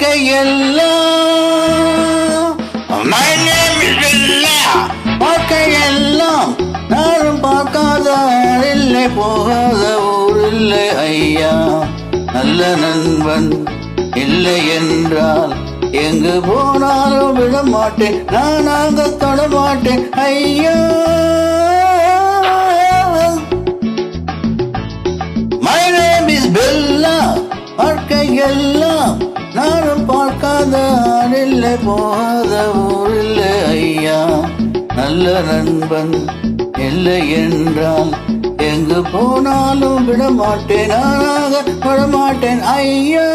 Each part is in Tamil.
வாழ்க்கையெல்லாம் my name is Villa. வாழ்க்கையெல்லாம் நானும் பார்க்காத இல்லை போகாத ஊரில்லை ஐயா. நல்ல நண்பன் இல்லை என்றால் எங்கு போனாலும் விட மாட்டேன், நானாக தொட மாட்டேன் ஐயா. My name is Bella. வாழ்க்கையெல்லாம் நானும் பார்க்காத இல்லை போகாத ஊரில்லை ஐயா. நல்ல நண்பன் இல்லை என்றால் எங்கு போனாலும் விட மாட்டேன், நானாக விட மாட்டேன் ஐயா.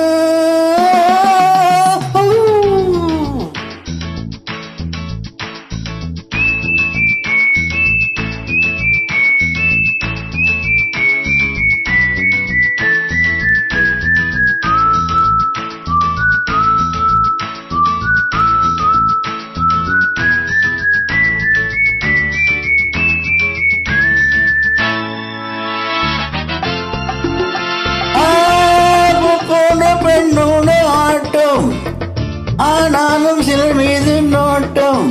பெண்ணோட ஆட்டம் ஆனாலும் சிலர் மீது நோட்டம்,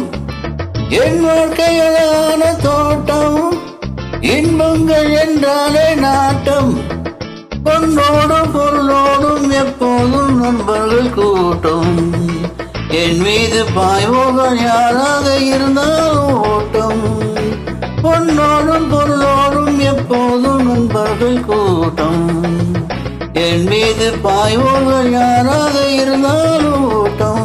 என் வாழ்க்கையான தோட்டம் இன்பங்கள் என்றாலே நாட்டம். பொன்னோடும் பொருளோடும் எப்போதும் நண்பர்கள் கூட்டம், என் மீது பாய்வோர்கள் யாராக இருந்தாலும் ஓட்டம். பொன்னோடும் பொருளோடும் எப்போதும் நண்பர்கள் கூட்டம், என் மீது பாய்வோர்கள் யாராக இருந்தாலும் ஓட்டம்.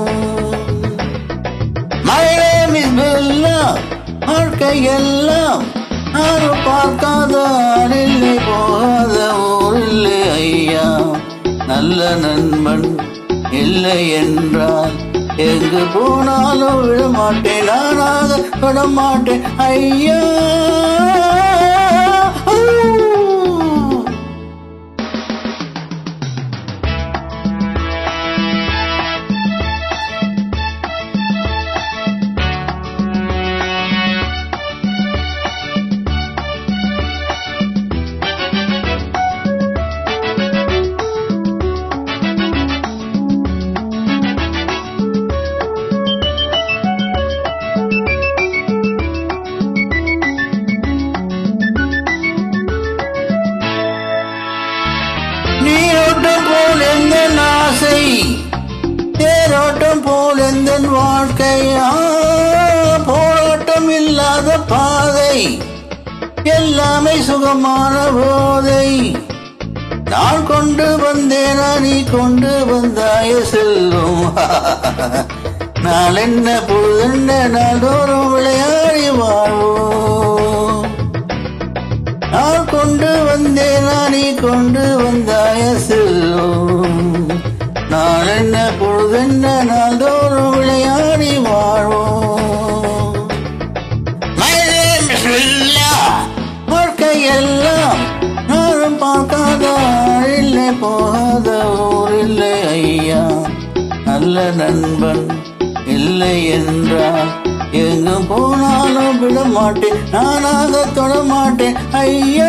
My name is Bella. வாழ்க்கையெல்லாம் யாரும் பார்க்காத இல்லை போகாத ஊரில்லை ஐயா. நல்ல நண்பன் இல்லை என்றால் எங்கு போனாலும் விட மாட்டேன், நானாக விட மாட்டேன் ஐயா. நீரோட்டம் போல் எந்த ஆசை, தேரோட்டம் போல் எந்த வாழ்க்கை, போராட்டம் இல்லாத பாதை, எல்லாமே சுகமான போதை. நான் கொண்டு வந்தேனா நீ கொண்டு வந்தாய செல்லும், நாள் என்ன பொழுதென்ன நாள்தோறும் விளையாடி வாழ்வோம். நான் கொண்டு வந்தேனா நீ கொண்டு வந்தாய செல்லும், நான் என்ன பொழுதென்ன நாள்தோறும் விளையாடி வாழ்வோம். My name is Villa. வாழ்க்கையெல்லாம் நானும் பார்க்காத இல்லை போகாத ஊரில்லை ஐயா. நல்ல நண்பன் இல்லை என்றால் எங்கு போனாலும் விட மாட்டேன், நானாக தொட மாட்டேன் ஐயா.